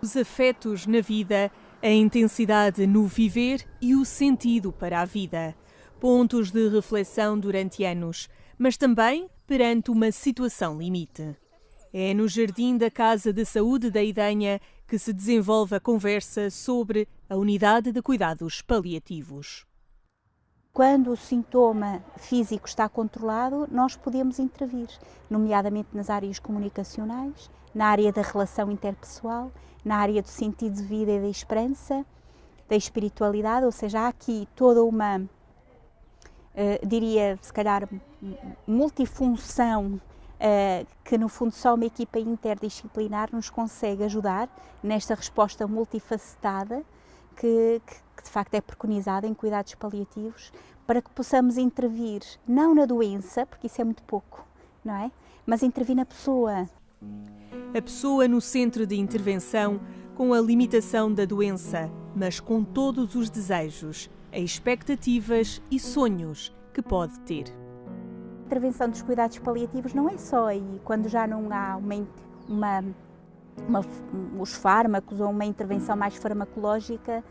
Os afetos na vida, a intensidade no viver e o sentido para a vida. Pontos de reflexão durante anos, mas também perante uma situação limite. É no jardim da Casa de Saúde da Idenha que se desenvolve a conversa sobre a unidade de cuidados paliativos. Quando o sintoma físico está controlado, nós podemos intervir, nomeadamente nas áreas comunicacionais, na área da relação interpessoal, na área do sentido de vida e da esperança, da espiritualidade, ou seja, há aqui toda uma, diria, se calhar, multifunção, que no fundo só uma equipa interdisciplinar nos consegue ajudar nesta resposta multifacetada que de facto é preconizada em cuidados paliativos, para que possamos intervir não na doença, porque isso é muito pouco, não é? Mas intervir na pessoa. A pessoa no centro de intervenção, com a limitação da doença, mas com todos os desejos, expectativas e sonhos que pode ter. A intervenção dos cuidados paliativos não é só aí, quando já não há os fármacos ou uma intervenção mais farmacológica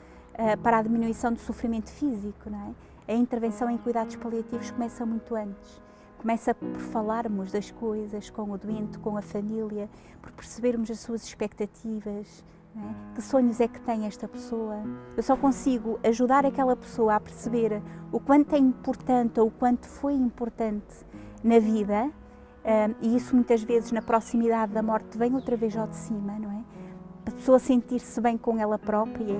para a diminuição do sofrimento físico, não é? A intervenção em cuidados paliativos começa muito antes. Começa por falarmos das coisas com o doente, com a família, por percebermos as suas expectativas, não é? Que sonhos é que tem esta pessoa. Eu só consigo ajudar aquela pessoa a perceber o quanto é importante ou o quanto foi importante na vida, e isso muitas vezes na proximidade da morte vem outra vez ao de cima, não é? A pessoa sentir-se bem com ela própria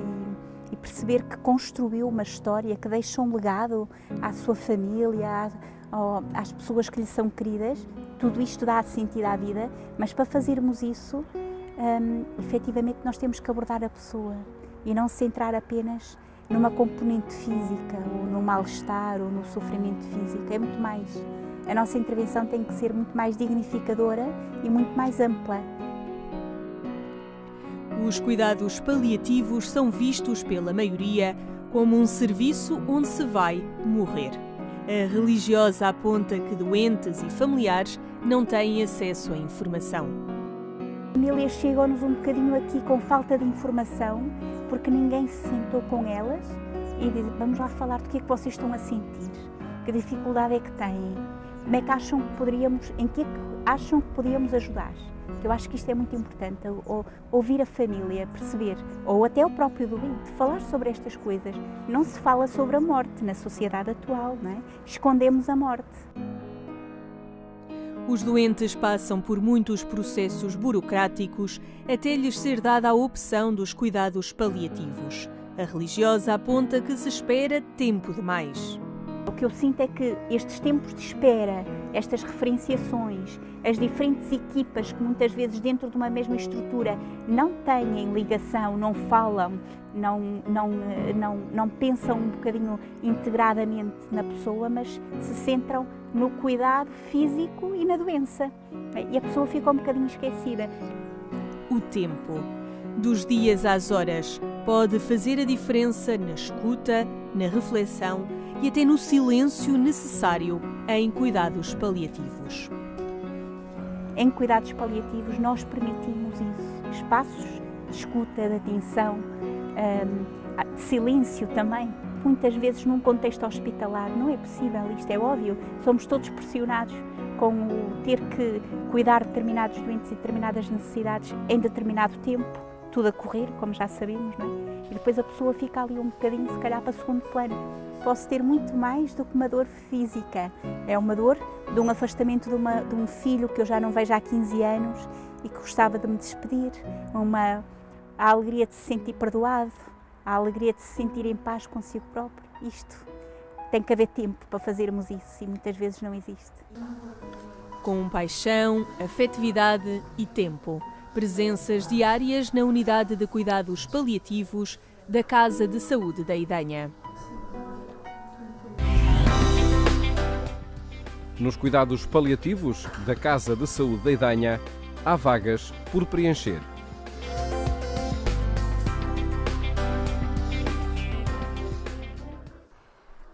e perceber que construiu uma história, que deixa um legado à sua família, às pessoas que lhe são queridas. Tudo isto dá sentido à vida, mas para fazermos isso, efetivamente nós temos que abordar a pessoa e não se centrar apenas numa componente física, ou no mal-estar, ou no sofrimento físico. É muito mais. A nossa intervenção tem que ser muito mais dignificadora e muito mais ampla. Os cuidados paliativos são vistos pela maioria como um serviço onde se vai morrer. A religiosa aponta que doentes e familiares não têm acesso à informação. As famílias chegam-nos um bocadinho aqui com falta de informação, porque ninguém se sentou com elas e diz: vamos lá falar do que é que vocês estão a sentir, que dificuldade é que têm, como é que acham que poderíamos, em que é que acham que podíamos ajudar. Eu acho que isto é muito importante, ouvir a família, perceber, ou até o próprio doente, falar sobre estas coisas. Não se fala sobre a morte na sociedade atual, não é? Escondemos a morte. Os doentes passam por muitos processos burocráticos até lhes ser dada a opção dos cuidados paliativos. A religiosa aponta que se espera tempo demais. O que eu sinto é que estes tempos de espera, estas referenciações, as diferentes equipas que muitas vezes dentro de uma mesma estrutura não têm ligação, não falam, não pensam um bocadinho integradamente na pessoa, mas se centram no cuidado físico e na doença. E a pessoa fica um bocadinho esquecida. O tempo, dos dias às horas, pode fazer a diferença na escuta, na reflexão e até no silêncio necessário em cuidados paliativos. Em cuidados paliativos nós permitimos isso, espaços de escuta, de atenção, de silêncio também. Muitas vezes num contexto hospitalar não é possível, isto é óbvio, somos todos pressionados com o ter que cuidar de determinados doentes e determinadas necessidades em determinado tempo, tudo a correr, como já sabemos, não é? E depois a pessoa fica ali um bocadinho, se calhar, para segundo plano. Posso ter muito mais do que uma dor física. É uma dor de um afastamento de um filho que eu já não vejo há 15 anos e que gostava de me despedir. A alegria de se sentir perdoado, a alegria de se sentir em paz consigo próprio. Isto tem que haver tempo para fazermos isso e muitas vezes não existe. Com paixão, afetividade e tempo. Presenças diárias na unidade de cuidados paliativos da Casa de Saúde da Idenha. Nos cuidados paliativos da Casa de Saúde da Idenha, há vagas por preencher.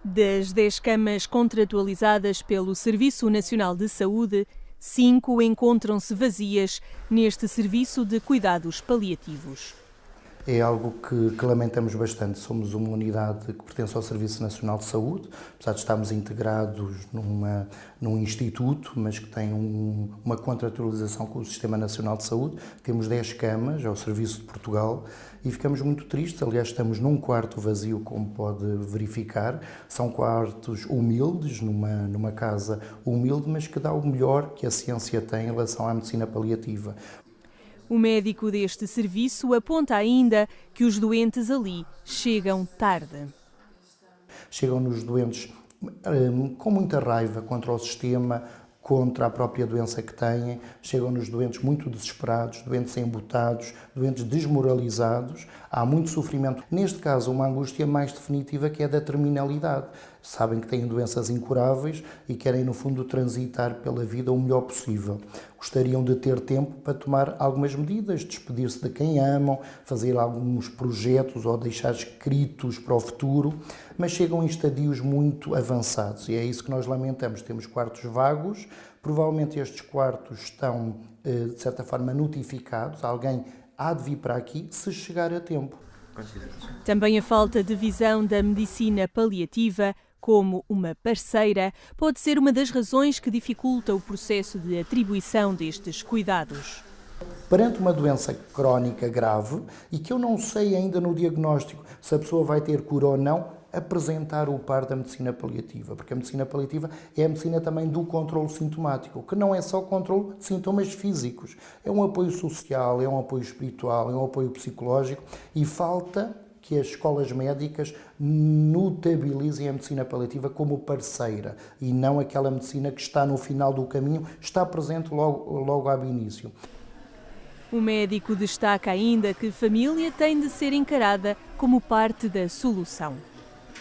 Das 10 camas contratualizadas pelo Serviço Nacional de Saúde, 5 encontram-se vazias neste serviço de cuidados paliativos. É algo que lamentamos bastante. Somos uma unidade que pertence ao Serviço Nacional de Saúde, apesar de estarmos integrados num instituto, mas que tem uma contratualização com o Sistema Nacional de Saúde. Temos 10 camas, é o Serviço de Portugal, e ficamos muito tristes. Aliás, estamos num quarto vazio, como pode verificar. São quartos humildes, numa casa humilde, mas que dá o melhor que a ciência tem em relação à medicina paliativa. O médico deste serviço aponta ainda que os doentes ali chegam tarde. Chegam-nos doentes com muita raiva contra o sistema, contra a própria doença que têm. Chegam-nos doentes muito desesperados, doentes embotados, doentes desmoralizados. Há muito sofrimento. Neste caso, uma angústia mais definitiva, que é da terminalidade. Sabem que têm doenças incuráveis e querem, no fundo, transitar pela vida o melhor possível. Gostariam de ter tempo para tomar algumas medidas, despedir-se de quem amam, fazer alguns projetos ou deixar escritos para o futuro, mas chegam em estadios muito avançados e é isso que nós lamentamos. Temos quartos vagos, provavelmente estes quartos estão, de certa forma, notificados, alguém há de vir para aqui se chegar a tempo. Também a falta de visão da medicina paliativa como uma parceira pode ser uma das razões que dificulta o processo de atribuição destes cuidados. Perante uma doença crónica grave e que eu não sei ainda no diagnóstico se a pessoa vai ter cura ou não, apresentar o par da medicina paliativa, porque a medicina paliativa é a medicina também do controle sintomático, que não é só o controle de sintomas físicos, é um apoio social, é um apoio espiritual, é um apoio psicológico e falta que as escolas médicas notabilizem a medicina paliativa como parceira e não aquela medicina que está no final do caminho, está presente logo ao início. O médico destaca ainda que a família tem de ser encarada como parte da solução.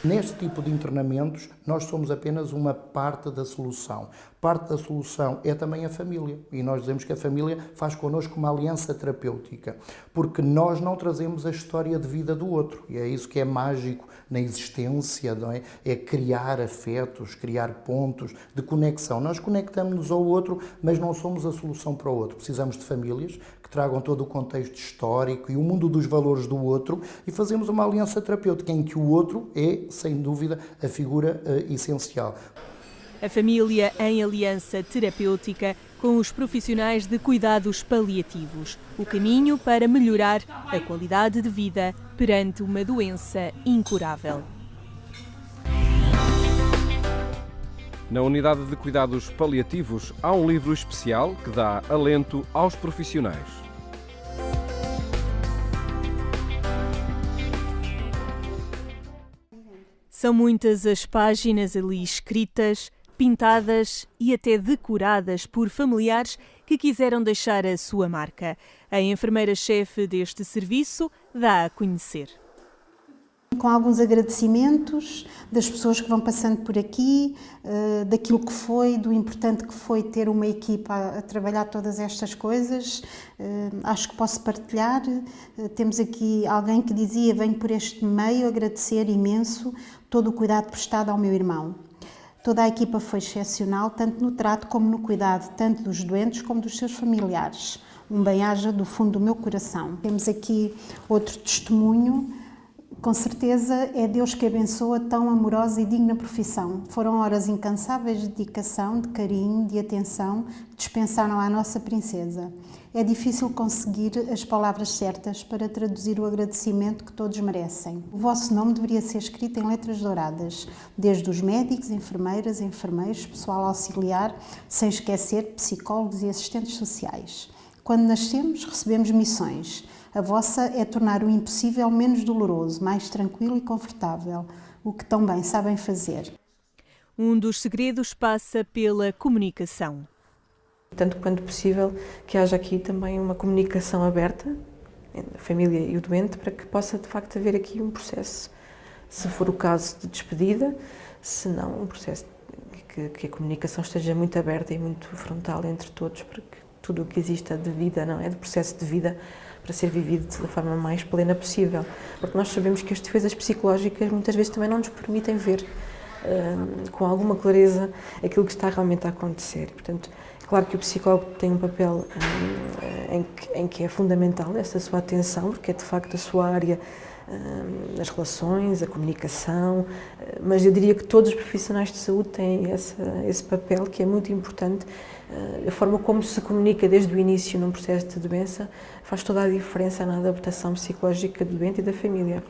Neste tipo de internamentos, nós somos apenas uma parte da solução. Parte da solução é também a família. E nós dizemos que a família faz connosco uma aliança terapêutica, porque nós não trazemos a história de vida do outro. E é isso que é mágico na existência, não é? É criar afetos, criar pontos de conexão. Nós conectamos-nos ao outro, mas não somos a solução para o outro. Precisamos de famílias que tragam todo o contexto histórico e o mundo dos valores do outro e fazemos uma aliança terapêutica em que o outro é, sem dúvida, a figura essencial. A família em aliança terapêutica com os profissionais de cuidados paliativos. O caminho para melhorar a qualidade de vida perante uma doença incurável. Na unidade de cuidados paliativos há um livro especial que dá alento aos profissionais. São muitas as páginas ali escritas, pintadas e até decoradas por familiares que quiseram deixar a sua marca. A enfermeira-chefe deste serviço dá a conhecer. Com alguns agradecimentos das pessoas que vão passando por aqui, daquilo que foi, do importante que foi ter uma equipa a trabalhar todas estas coisas. Acho que posso partilhar. Temos aqui alguém que dizia: venho por este meio agradecer imenso todo o cuidado prestado ao meu irmão. Toda a equipa foi excepcional, tanto no trato como no cuidado, tanto dos doentes como dos seus familiares. Um bem-aja do fundo do meu coração. Temos aqui outro testemunho. Com certeza é Deus que abençoa tão amorosa e digna profissão. Foram horas incansáveis de dedicação, de carinho, de atenção que dispensaram à nossa princesa. É difícil conseguir as palavras certas para traduzir o agradecimento que todos merecem. O vosso nome deveria ser escrito em letras douradas, desde os médicos, enfermeiras, enfermeiros, pessoal auxiliar, sem esquecer psicólogos e assistentes sociais. Quando nascemos, recebemos missões. A vossa é tornar o impossível menos doloroso, mais tranquilo e confortável, o que tão bem sabem fazer. Um dos segredos passa pela comunicação. Tanto quanto possível que haja aqui também uma comunicação aberta entre a família e o doente para que possa de facto haver aqui um processo, se for o caso de despedida, se não um processo que a comunicação esteja muito aberta e muito frontal entre todos para que tudo o que exista de vida, não é, de processo de vida, para ser vivido da forma mais plena possível. Porque nós sabemos que as defesas psicológicas muitas vezes também não nos permitem ver com alguma clareza aquilo que está realmente a acontecer. Portanto, Claro que o psicólogo tem um papel em que é fundamental essa sua atenção, porque é de facto a sua área, as relações, a comunicação, mas eu diria que todos os profissionais de saúde têm esse papel que é muito importante. A forma como se comunica desde o início num processo de doença faz toda a diferença na adaptação psicológica do doente e da família.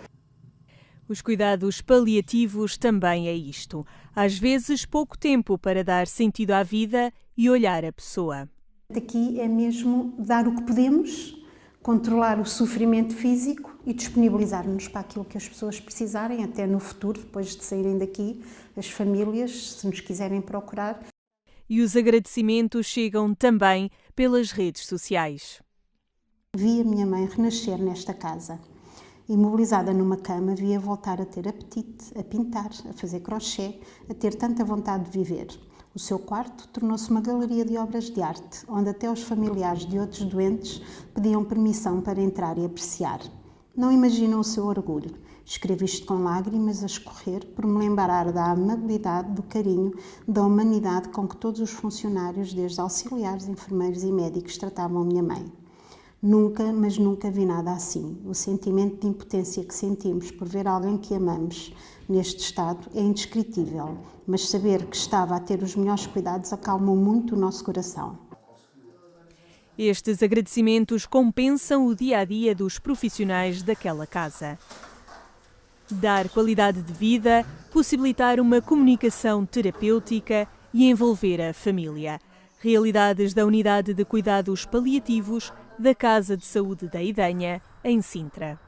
Os cuidados paliativos também é isto. Às vezes, pouco tempo para dar sentido à vida e olhar a pessoa. Aqui é mesmo dar o que podemos, controlar o sofrimento físico e disponibilizar-nos para aquilo que as pessoas precisarem, até no futuro, depois de saírem daqui, as famílias, se nos quiserem procurar. E os agradecimentos chegam também pelas redes sociais. Vi a minha mãe renascer nesta casa. Imobilizada numa cama, via voltar a ter apetite, a pintar, a fazer crochê, a ter tanta vontade de viver. O seu quarto tornou-se uma galeria de obras de arte, onde até os familiares de outros doentes pediam permissão para entrar e apreciar. Não imaginam o seu orgulho. Escrevo isto com lágrimas a escorrer por me lembrar da amabilidade, do carinho, da humanidade com que todos os funcionários, desde auxiliares, enfermeiros e médicos, tratavam a minha mãe. Nunca, mas nunca vi nada assim. O sentimento de impotência que sentimos por ver alguém que amamos neste estado é indescritível, mas saber que estava a ter os melhores cuidados acalmou muito o nosso coração. Estes agradecimentos compensam o dia-a-dia dos profissionais daquela casa. Dar qualidade de vida, possibilitar uma comunicação terapêutica e envolver a família. Realidades da Unidade de Cuidados Paliativos da Casa de Saúde da Idenha, em Sintra.